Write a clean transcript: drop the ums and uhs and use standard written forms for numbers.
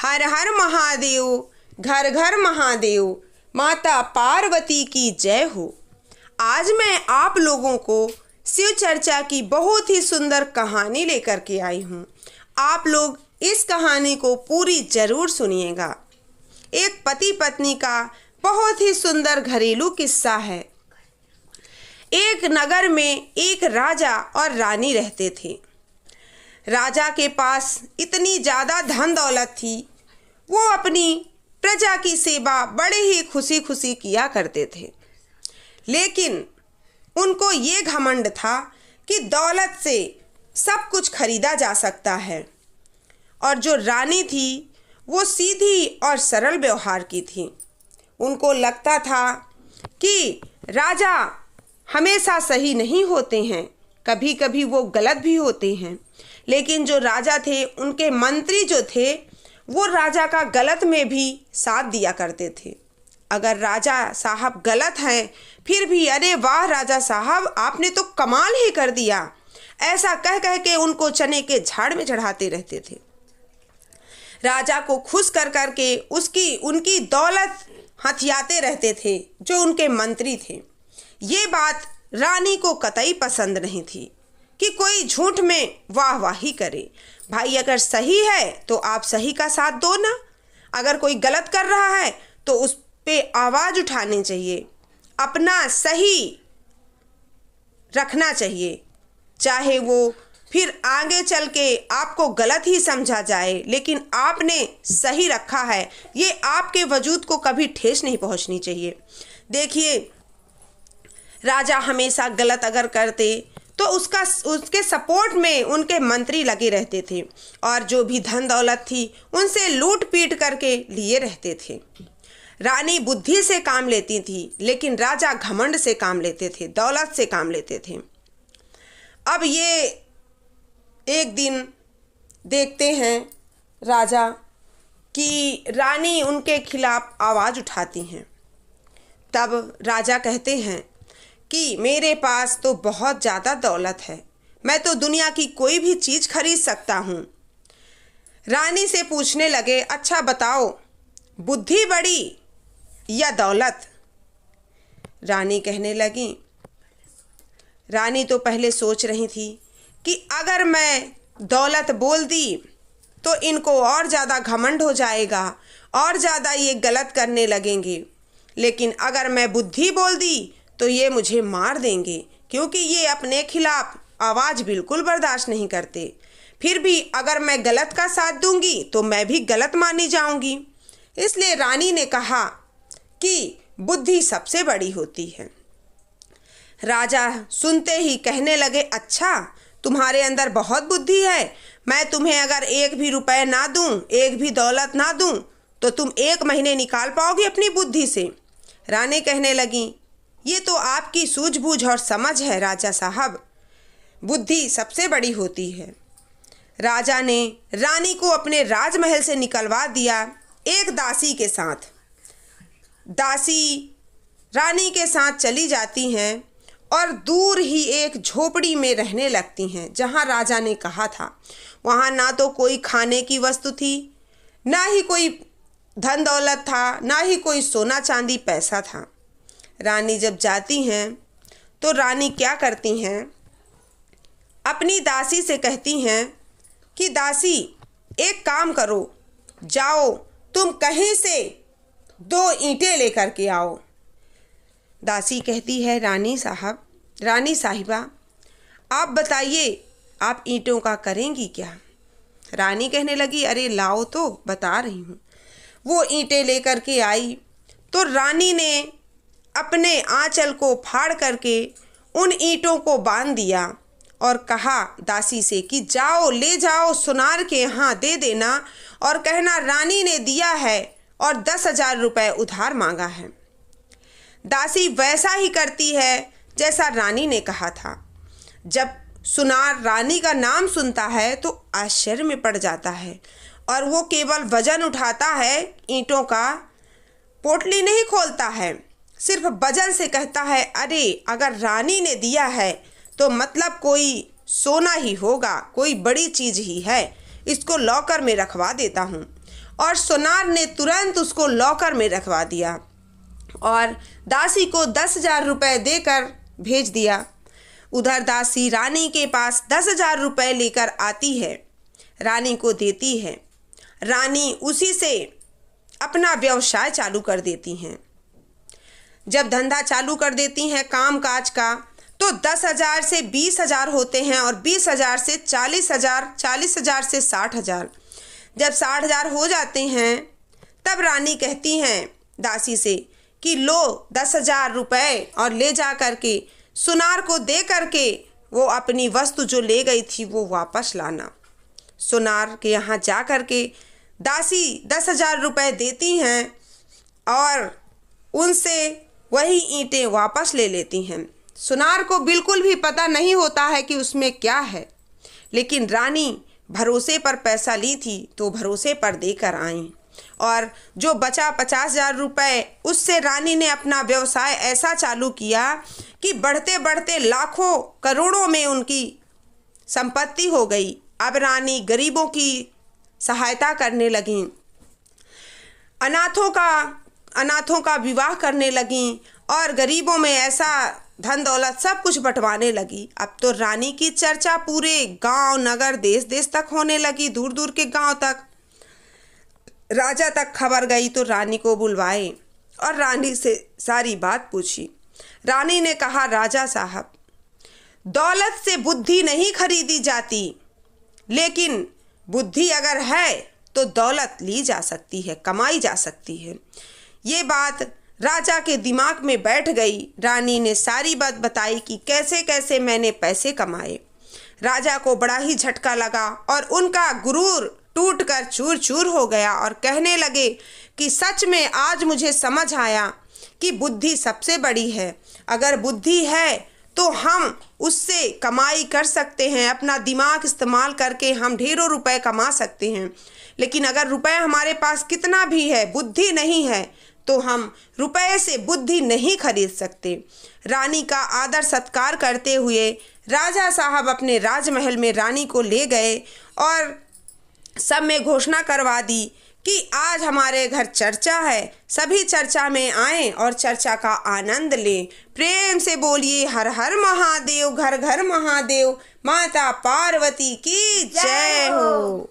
हर हर महादेव, घर घर महादेव, माता पार्वती की जय हो। आज मैं आप लोगों को शिव चर्चा की बहुत ही सुंदर कहानी लेकर के आई हूँ। आप लोग इस कहानी को पूरी जरूर सुनिएगा। एक पति पत्नी का बहुत ही सुंदर घरेलू किस्सा है। एक नगर में एक राजा और रानी रहते थे। राजा के पास इतनी ज़्यादा धन दौलत थी, वो अपनी प्रजा की सेवा बड़े ही खुशी खुशी किया करते थे। लेकिन उनको ये घमंड था कि दौलत से सब कुछ खरीदा जा सकता है। और जो रानी थी वो सीधी और सरल व्यवहार की थी। उनको लगता था कि राजा हमेशा सही नहीं होते हैं, कभी कभी वो गलत भी होते हैं। लेकिन जो राजा थे, उनके मंत्री जो थे, वो राजा का गलत में भी साथ दिया करते थे। अगर राजा साहब गलत हैं फिर भी अरे वाह राजा साहब आपने तो कमाल ही कर दिया, ऐसा कह कह के उनको चने के झाड़ में चढ़ाते रहते थे। राजा को खुश कर कर के उनकी दौलत हथियाते रहते थे जो उनके मंत्री थे। ये बात रानी को कतई पसंद नहीं थी कि कोई झूठ में वाहवाही करे। भाई अगर सही है तो आप सही का साथ दो ना, अगर कोई गलत कर रहा है तो उस पे आवाज़ उठानी चाहिए, अपना सही रखना चाहिए। चाहे वो फिर आगे चल के आपको गलत ही समझा जाए, लेकिन आपने सही रखा है, ये आपके वजूद को कभी ठेस नहीं पहुंचनी चाहिए। देखिए, राजा हमेशा गलत अगर करते तो उसके सपोर्ट में उनके मंत्री लगे रहते थे और जो भी धन दौलत थी उनसे लूट पीट करके लिए रहते थे। रानी बुद्धि से काम लेती थी, लेकिन राजा घमंड से काम लेते थे, दौलत से काम लेते थे। अब ये एक दिन देखते हैं राजा कि रानी उनके खिलाफ आवाज़ उठाती हैं। तब राजा कहते हैं कि मेरे पास तो बहुत ज़्यादा दौलत है, मैं तो दुनिया की कोई भी चीज़ खरीद सकता हूँ। रानी से पूछने लगे, अच्छा बताओ बुद्धि बड़ी या दौलत? रानी कहने लगी, रानी तो पहले सोच रही थी कि अगर मैं दौलत बोल दी तो इनको और ज़्यादा घमंड हो जाएगा और ज़्यादा ये गलत करने लगेंगे, लेकिन अगर मैं बुद्धि बोल दी तो ये मुझे मार देंगे, क्योंकि ये अपने खिलाफ आवाज़ बिल्कुल बर्दाश्त नहीं करते। फिर भी अगर मैं गलत का साथ दूंगी तो मैं भी गलत मानी जाऊंगी। इसलिए रानी ने कहा कि बुद्धि सबसे बड़ी होती है। राजा सुनते ही कहने लगे, अच्छा तुम्हारे अंदर बहुत बुद्धि है, मैं तुम्हें अगर एक भी रुपए ना दूं, एक भी दौलत ना दूं तो तुम 1 महीने निकाल पाओगे अपनी बुद्धि से? रानी कहने लगी, ये तो आपकी सूझबूझ और समझ है राजा साहब, बुद्धि सबसे बड़ी होती है। राजा ने रानी को अपने राजमहल से निकलवा दिया एक दासी के साथ। दासी रानी के साथ चली जाती हैं और दूर ही एक झोपड़ी में रहने लगती हैं जहां राजा ने कहा था। वहां ना तो कोई खाने की वस्तु थी, ना ही कोई धन दौलत था, ना ही कोई सोना चांदी पैसा था। रानी जब जाती हैं तो रानी क्या करती हैं, अपनी दासी से कहती हैं कि दासी एक काम करो, जाओ तुम कहीं से 2 ईंटें लेकर के आओ। दासी कहती है, रानी साहिबा आप बताइए आप ईंटों का करेंगी क्या? रानी कहने लगी, अरे लाओ तो बता रही हूँ। वो ईंटें लेकर के आई तो रानी ने अपने आंचल को फाड़ करके उन ईंटों को बांध दिया और कहा दासी से कि जाओ ले जाओ सुनार के यहाँ दे देना और कहना रानी ने दिया है और 10,000 रुपये उधार मांगा है। दासी वैसा ही करती है जैसा रानी ने कहा था। जब सुनार रानी का नाम सुनता है तो आश्चर्य में पड़ जाता है और वो केवल वजन उठाता है, ईंटों का पोटली नहीं खोलता है, सिर्फ वजन से कहता है, अरे अगर रानी ने दिया है तो मतलब कोई सोना ही होगा, कोई बड़ी चीज़ ही है, इसको लॉकर में रखवा देता हूँ। और सोनार ने तुरंत उसको लॉकर में रखवा दिया और दासी को 10,000 रुपये देकर भेज दिया। उधर दासी रानी के पास 10,000 रुपये लेकर आती है, रानी को देती है। रानी उसी से अपना व्यवसाय चालू कर देती हैं। जब धंधा चालू कर देती हैं काम काज का, तो 10,000 से 20,000 होते हैं और 20,000 से 40,000, 40,000 से 60,000। जब 60,000 हो जाते हैं तब रानी कहती हैं दासी से कि लो 10,000 रुपये और ले जा कर के सुनार को दे करके वो अपनी वस्तु जो ले गई थी वो वापस लाना। सुनार के यहाँ जा कर के दासी 10,000 रुपये देती हैं और उनसे वही ईंटें वापस ले लेती हैं। सुनार को बिल्कुल भी पता नहीं होता है कि उसमें क्या है, लेकिन रानी भरोसे पर पैसा ली थी तो भरोसे पर देकर आई और जो बचा 50,000 रुपये उससे रानी ने अपना व्यवसाय ऐसा चालू किया कि बढ़ते बढ़ते लाखों करोड़ों में उनकी संपत्ति हो गई। अब रानी गरीबों की सहायता करने लगी, अनाथों का विवाह करने लगी और गरीबों में ऐसा धन दौलत सब कुछ बंटवाने लगी। अब तो रानी की चर्चा पूरे गांव नगर देश देश तक होने लगी, दूर दूर के गांव तक। राजा तक खबर गई तो रानी को बुलवाए और रानी से सारी बात पूछी। रानी ने कहा, राजा साहब, दौलत से बुद्धि नहीं खरीदी जाती, लेकिन बुद्धि अगर है तो दौलत ली जा सकती है, कमाई जा सकती है। ये बात राजा के दिमाग में बैठ गई। रानी ने सारी बात बताई कि कैसे कैसे मैंने पैसे कमाए। राजा को बड़ा ही झटका लगा और उनका गुरूर टूटकर चूर चूर हो गया और कहने लगे कि सच में आज मुझे समझ आया कि बुद्धि सबसे बड़ी है। अगर बुद्धि है तो हम उससे कमाई कर सकते हैं, अपना दिमाग इस्तेमाल करके हम ढेरों रुपए कमा सकते हैं। लेकिन अगर रुपए हमारे पास कितना भी है, बुद्धि नहीं है, तो हम रुपए से बुद्धि नहीं खरीद सकते। रानी का आदर सत्कार करते हुए राजा साहब अपने राजमहल में रानी को ले गए और सब में घोषणा करवा दी कि आज हमारे घर चर्चा है, सभी चर्चा में आएं और चर्चा का आनंद लें। प्रेम से बोलिए हर हर महादेव, घर घर महादेव, माता पार्वती की जय हो।